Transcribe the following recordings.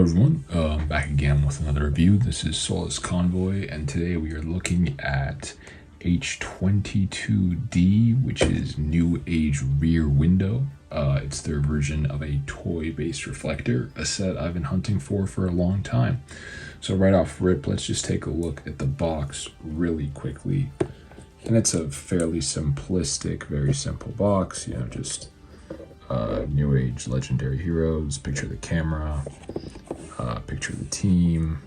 Hello everyone, back again with another review. This is Solace Convoy, and today we are looking at H22D, which is Newage Rear Window. It's their version of a toy-based reflector, a set I've been hunting for a long time. So right off rip, let's just take a look at the box really quickly. And it's a fairly simplistic, very simple box, you know, just Newage legendary heroes, picture of the camera, picture of the team,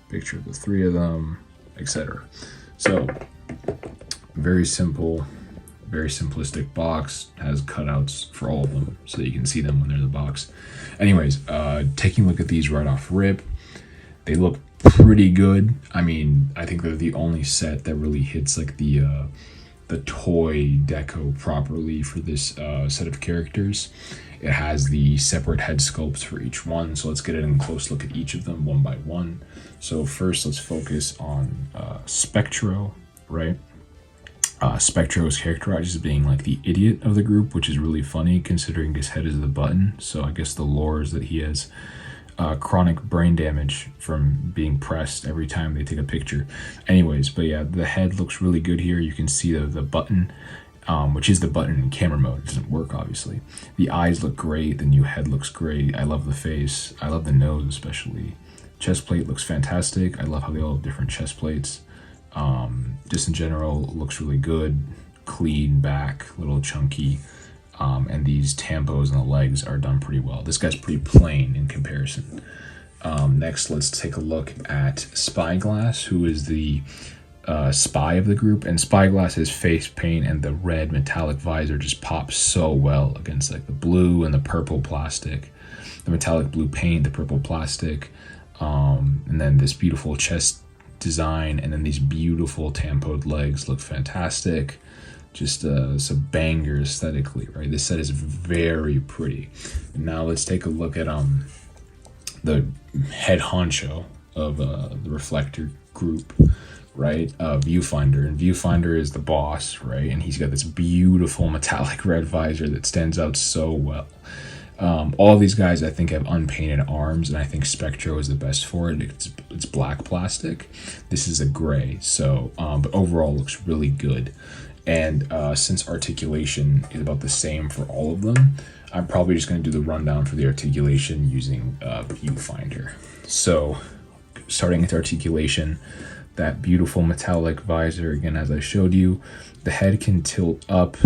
picture of the three of them, etc. So very simple, very simplistic box, has cutouts for all of them so that you can see them when they're in the box. Anyways, taking a look at these right off rip, they look pretty good. I mean, I think they're the only set that really hits like the toy deco properly for this set of characters. It has the separate head sculpts for each one, so let's get a close look at each of them one by one. So first, let's focus on Spectro, right? Spectro is characterized as being like the idiot of the group, which is really funny considering his head is the button. So I guess the lore is that he has chronic brain damage from being pressed every time they take a picture. Anyways, but yeah, the head looks really good here. You can see the button, which is the button in camera mode. It doesn't work, obviously. The eyes look great. The new head looks great. I love the face. I love the nose, especially. Chest plate looks fantastic. I love how they all have different chest plates. Just in general, looks really good. Clean back, little chunky. And these tampos on the legs are done pretty well. This guy's pretty plain in comparison. Next, let's take a look at Spyglass, who is the spy of the group. And Spyglass's face paint and the red metallic visor just pops so well against like the blue and the purple plastic. The metallic blue paint, the purple plastic, and then this beautiful chest design, and then these beautiful tampoed legs look fantastic. Just some banger aesthetically, right? This set is very pretty. And now let's take a look at the head honcho of the Reflector group, right? Viewfinder, and Viewfinder is the boss, right? And he's got this beautiful metallic red visor that stands out so well. All of these guys I think have unpainted arms, and I think Spectro is the best for it. It's black plastic. This is a gray, so but overall looks really good. And since articulation is about the same for all of them, I'm probably just going to do the rundown for the articulation using Viewfinder. So starting with articulation, that beautiful metallic visor, again, as I showed you, the head can tilt up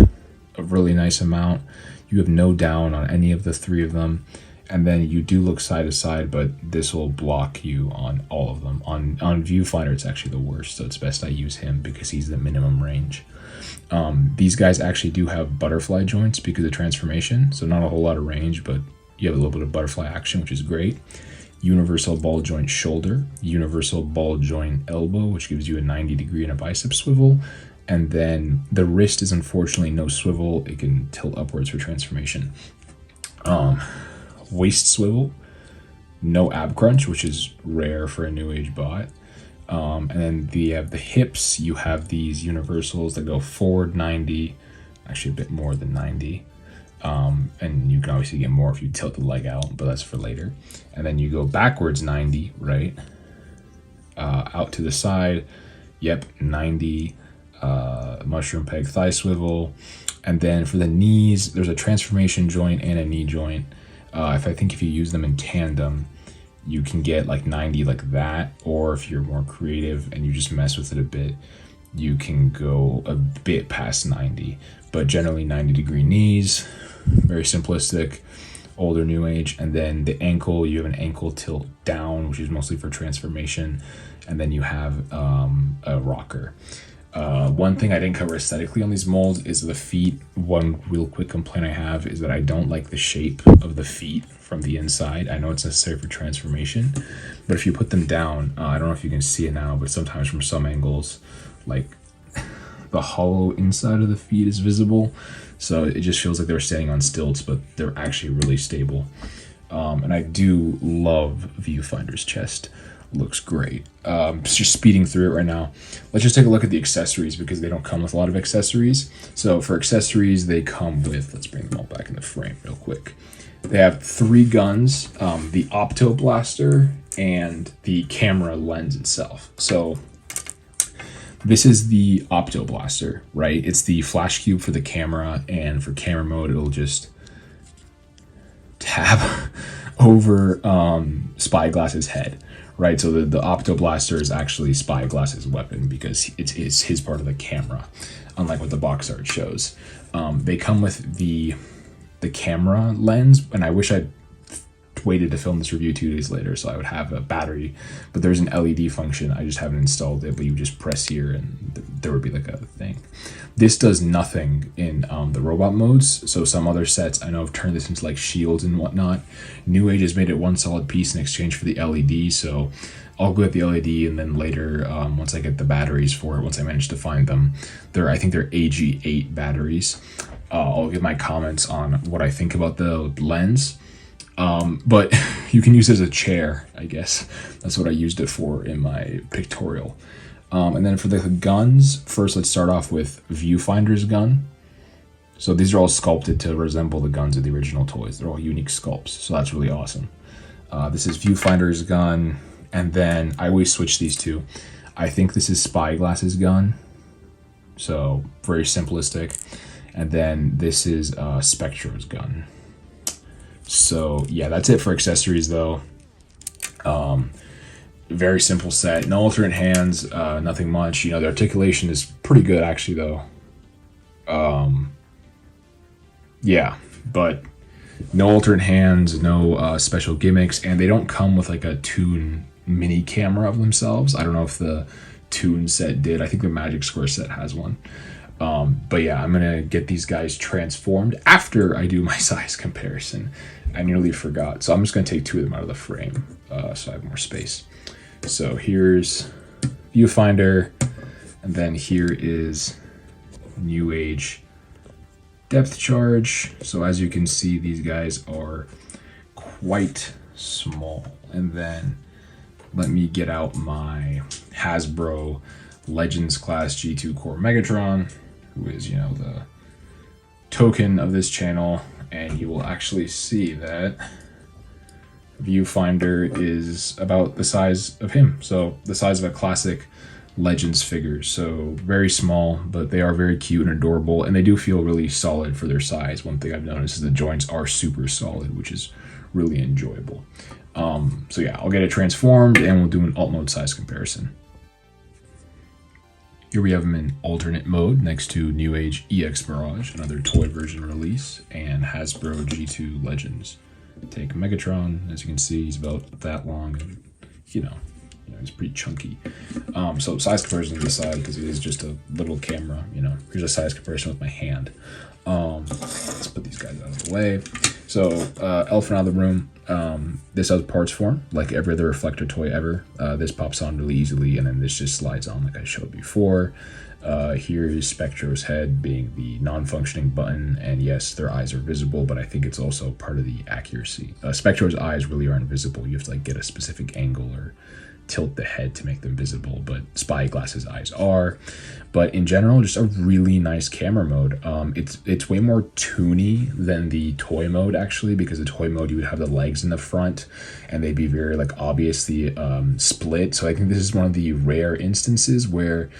a really nice amount. You have no down on any of the three of them. And then you do look side to side, but this will block you on all of them. On Viewfinder, it's actually the worst, so it's best I use him because he's the minimum range. These guys actually do have butterfly joints because of transformation, so not a whole lot of range, but you have a little bit of butterfly action, which is great. Universal ball joint shoulder, universal ball joint elbow, which gives you a 90-degree and a bicep swivel. And then the wrist is unfortunately no swivel. It can tilt upwards for transformation. Waist swivel, no ab crunch, which is rare for a Newage bot. And then you have the hips. You have these universals that go forward 90, actually a bit more than 90. And you can obviously get more if you tilt the leg out, but that's for later. And then you go backwards 90, right? Out to the side, yep, 90. Mushroom peg thigh swivel. And then for the knees, there's a transformation joint and a knee joint. I think if you use them in tandem, you can get like 90 like that, or if you're more creative and you just mess with it a bit, you can go a bit past 90, but generally 90-degree knees, very simplistic, older Newage. And then the ankle, you have an ankle tilt down, which is mostly for transformation, and then you have a rocker. One thing I didn't cover aesthetically on these molds is the feet. One real quick complaint I have is that I don't like the shape of the feet from the inside. I know it's necessary for transformation, but if you put them down, I don't know if you can see it now, but sometimes from some angles, like the hollow inside of the feet is visible. So it just feels like they're standing on stilts, but they're actually really stable. And I do love Viewfinder's chest. looks great. Just speeding through it right now. Let's just take a look at the accessories because they don't come with a lot of accessories. So for accessories, they come with, let's bring them all back in the frame real quick. They have 3 guns, the Opto Blaster and the camera lens itself. So this is the Opto Blaster, right? It's the flash cube for the camera, and for camera mode, it'll just tab over Spyglass's head, right? So the Opto Blaster is actually Spyglass's weapon because it's his part of the camera, unlike what the box art shows. They come with the camera lens, and I wish I'd waited to film this review 2 days later so I would have a battery, but there's an LED function. I just haven't installed it, but you just press here and there would be like a thing. This does nothing in the robot modes. So some other sets I know have turned this into like shields and whatnot. Newage has made it one solid piece in exchange for the LED, so I'll go with the LED, and then later, once I get the batteries for it, once I manage to find them, I think they're AG8 batteries. I'll give my comments on what I think about the lens. But you can use it as a chair, I guess. That's what I used it for in my pictorial. And then for the guns, first let's start off with Viewfinder's gun. So these are all sculpted to resemble the guns of the original toys. They're all unique sculpts, so that's really awesome. This is Viewfinder's gun, and then I always switch these two. I think this is Spyglass's gun, so very simplistic. And then this is Spectro's gun. So yeah, that's it for accessories though. Very simple set, no alternate hands, nothing much. You know, the articulation is pretty good actually though. Yeah, but no alternate hands, no special gimmicks, and they don't come with like a Toon mini camera of themselves. I don't know if the Toon set did. I think the Magic Square set has one. But yeah, I'm gonna get these guys transformed after I do my size comparison. I nearly forgot, so I'm just gonna take 2 of them out of the frame so I have more space. So here's Viewfinder, and then here is Newage Depth Charge. So as you can see, these guys are quite small. And then let me get out my Hasbro Legends Class G2 Corp Megatron, who is, you know, the token of this channel, and you will actually see that Viewfinder is about the size of him, so the size of a classic Legends figure. So very small, but they are very cute and adorable, and they do feel really solid for their size. One thing I've noticed is the joints are super solid, which is really enjoyable. So yeah, I'll get it transformed and we'll do an alt mode size comparison. Here we have them in alternate mode next to Newage EX Mirage, another toy version release, and Hasbro G2 Legends. Take Megatron, as you can see, he's about that long, and you know he's pretty chunky. So size comparison to the side, because it is just a little camera, you know. Here's a size comparison with my hand. Let's put these guys out of the way. So elephant out of the room. This has parts form like every other Reflector toy ever. This pops on really easily, and then this just slides on like I showed before. Here's Spectro's head being the non-functioning button, and yes, their eyes are visible, but I think it's also part of the accuracy. Spectro's eyes really aren't visible. You have to like get a specific angle or tilt the head to make them visible, but Spyglass's eyes are. But in general, just a really nice camera mode. It's way more toony than the toy mode actually, because the toy mode you would have the legs in the front and they'd be very like obviously split. So I think this is one of the rare instances where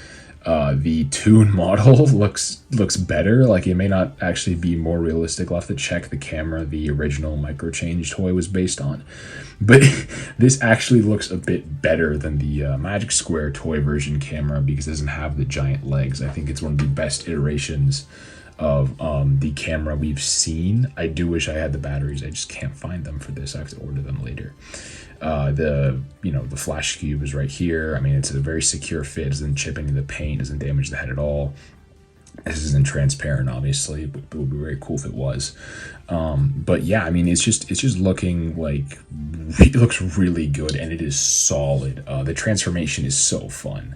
the Toon model looks better. Like it may not actually be more realistic. I'll have to check the camera the original Micro Change toy was based on, but this actually looks a bit better than the Magic Square toy version camera because it doesn't have the giant legs. I think it's one of the best iterations of the camera we've seen. I do wish I had the batteries. I just can't find them for this. I have to order them later. The flash cube is right here. I mean, it's a very secure fit. It doesn't chip into the paint, doesn't damage the head at all. This isn't transparent, obviously, but it would be very cool if it was. But yeah, I mean, it's just looking like it looks really good, and it is solid. The transformation is so fun.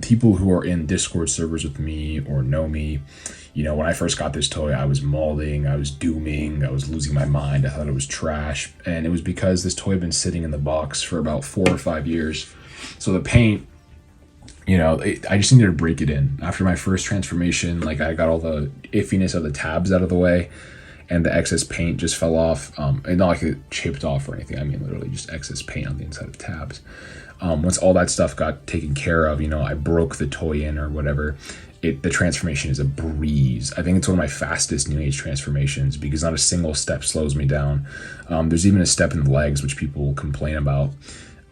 People who are in Discord servers with me or know me, you know, when I first got this toy, I was mauling, I was dooming, I was losing my mind. I thought it was trash. And it was because this toy had been sitting in the box for about 4 or 5 years. So the paint, you know, I just needed to break it in. After my first transformation, like I got all the iffiness of the tabs out of the way and the excess paint just fell off. And not like it chipped off or anything. I mean, literally just excess paint on the inside of the tabs. Once all that stuff got taken care of, you know, I broke the toy in or whatever. The transformation is a breeze. I think it's one of my fastest Newage transformations because not a single step slows me down. There's even a step in the legs, which people complain about,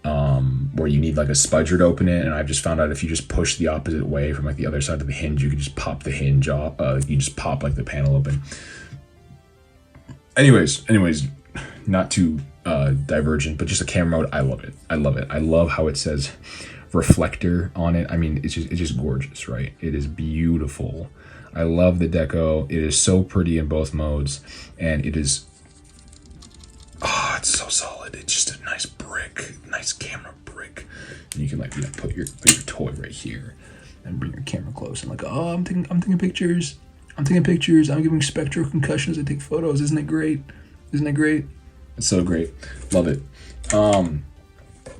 where you need like a spudger to open it. And I've just found out if you just push the opposite way from like the other side of the hinge, you can just pop the hinge off. You just pop like the panel open. Anyways, not too divergent, but just a camera mode. I love it. I love how it says Reflector on it. I mean, it's just gorgeous, right? It is beautiful. I love the deco. It is so pretty in both modes, and it is, oh, it's so solid. It's just a nice brick, nice camera brick. And you can like, you know, put your toy right here and bring your camera close and like, oh, I'm taking pictures. I'm giving spectral concussions. I take photos. Isn't it great? It's so great. Love it.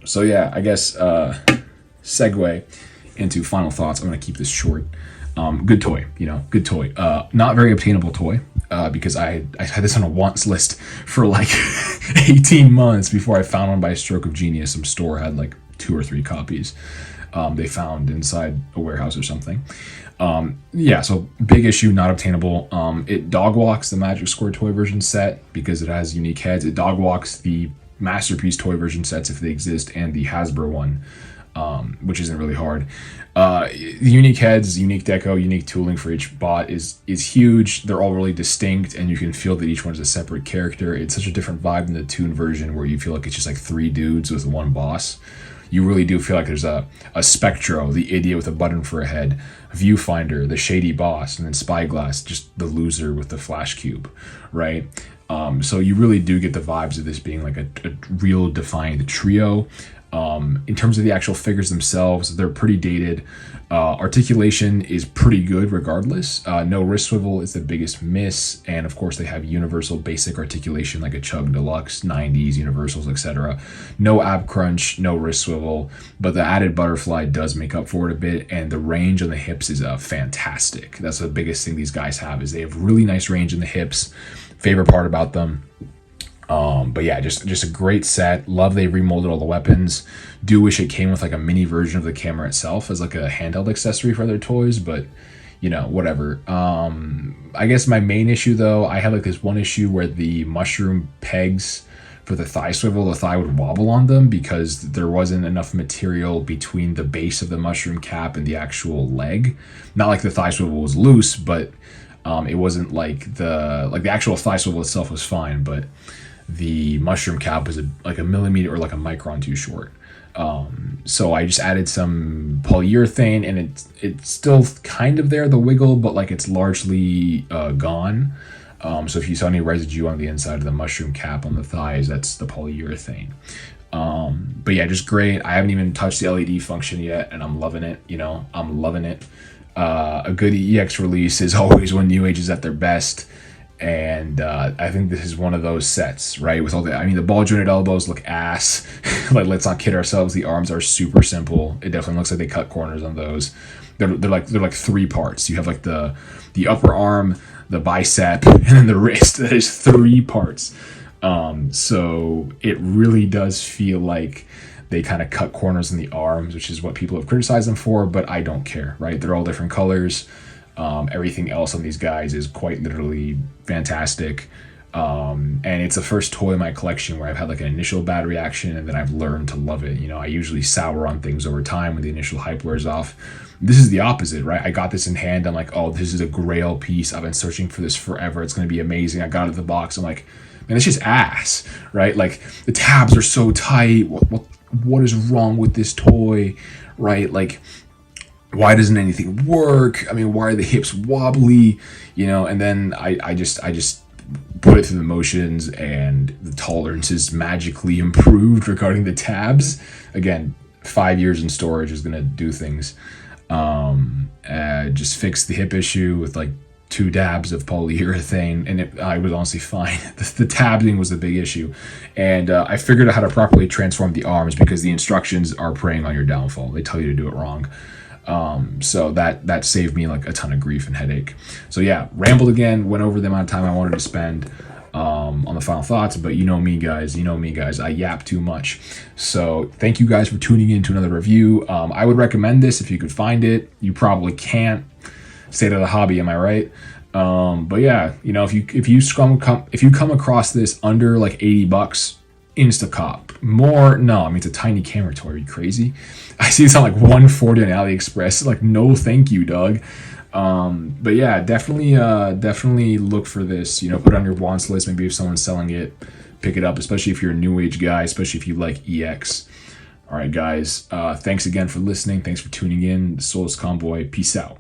So yeah, I guess segue into final thoughts. I'm gonna keep this short. Good toy, you know, good toy. Not very obtainable toy, because I had this on a wants list for like 18 months before I found one by a stroke of genius. Some store had like 2 or 3 copies. They found inside a warehouse or something. Yeah, so big issue, not obtainable. It dog walks the Magic Square toy version set because it has unique heads. It dog walks the Masterpiece toy version sets if they exist, and the Hasbro one, which isn't really hard. The unique heads, unique deco, unique tooling for each bot is huge. They're all really distinct, and you can feel that each one is a separate character. It's such a different vibe than the Toon version where you feel like it's just like 3 dudes with one boss. You really do feel like there's a Spectro, the idiot with a button for a head, Viewfinder, the shady boss, and then Spyglass, just the loser with the flash cube, right? So you really do get the vibes of this being like a real defined trio. In terms of the actual figures themselves, they're pretty dated. Articulation is pretty good regardless. No wrist swivel is the biggest miss, and of course they have universal basic articulation like a Chug Deluxe, 90s, Universals, etc. No ab crunch, no wrist swivel, but the added butterfly does make up for it a bit, and the range on the hips is fantastic. That's the biggest thing these guys have, is they have really nice range in the hips. Favorite part about them. But yeah, just a great set. Love they remolded all the weapons. Do wish it came with like a mini version of the camera itself as like a handheld accessory for their toys, but you know, whatever. I guess my main issue though, I had like this one issue where the mushroom pegs for the thigh swivel, the thigh would wobble on them because there wasn't enough material between the base of the mushroom cap and the actual leg. Not like the thigh swivel was loose, but it wasn't like the actual thigh swivel itself was fine, but the mushroom cap was like a millimeter or like a micron too short. So I just added some polyurethane, and it's still kind of there, the wiggle, but like it's largely gone. So if you saw any residue on the inside of the mushroom cap on the thighs, that's the polyurethane. But yeah, just great. I haven't even touched the LED function yet, and I'm loving it. You know, I'm loving it. A good EX release is always when Newage is at their best. And I think this is one of those sets, right? With all the ball jointed elbows look ass. Like, let's not kid ourselves. The arms are super simple. It definitely looks like they cut corners on those. They're like 3 parts. You have like the upper arm, the bicep, and then the wrist. That is 3 parts. So it really does feel like they kind of cut corners in the arms, which is what people have criticized them for. But I don't care, right? They're all different colors. Everything else on these guys is quite literally fantastic. And it's the first toy in my collection where I've had like an initial bad reaction and then I've learned to love it. You know, I usually sour on things over time when the initial hype wears off. This is the opposite, right? I got this in hand. I'm like, oh, this is a grail piece. I've been searching for this forever. It's going to be amazing. I got it out of the box. I'm like, man, it's just ass, right? Like the tabs are so tight. What is wrong with this toy, right? Like, why doesn't anything work? I mean, why are the hips wobbly? You know, and then I just put it through the motions, and the tolerances magically improved regarding the tabs. Again, 5 years in storage is gonna do things. Just fixed the hip issue with like 2 dabs of polyurethane, and I was honestly fine. The tabbing was the big issue, and I figured out how to properly transform the arms because the instructions are preying on your downfall. They tell you to do it wrong. So that saved me like a ton of grief and headache. So yeah, rambled again, went over the amount of time I wanted to spend on the final thoughts, but you know me guys, I yap too much. So thank you guys for tuning in to another review. I would recommend this if you could find it. You probably can't. State of the hobby, am I right? But yeah, you know, if you come across this under like $80, Instacop. More, no, I mean, it's a tiny camera toy. Are you crazy? I see this on like $140 on AliExpress. Like, no, thank you, Doug. But yeah, definitely look for this. You know, put it on your wants list. Maybe if someone's selling it, pick it up. Especially if you're a new age guy. Especially if you like EX. All right, guys. Thanks again for listening. Thanks for tuning in. The Soulless Convoy. Peace out.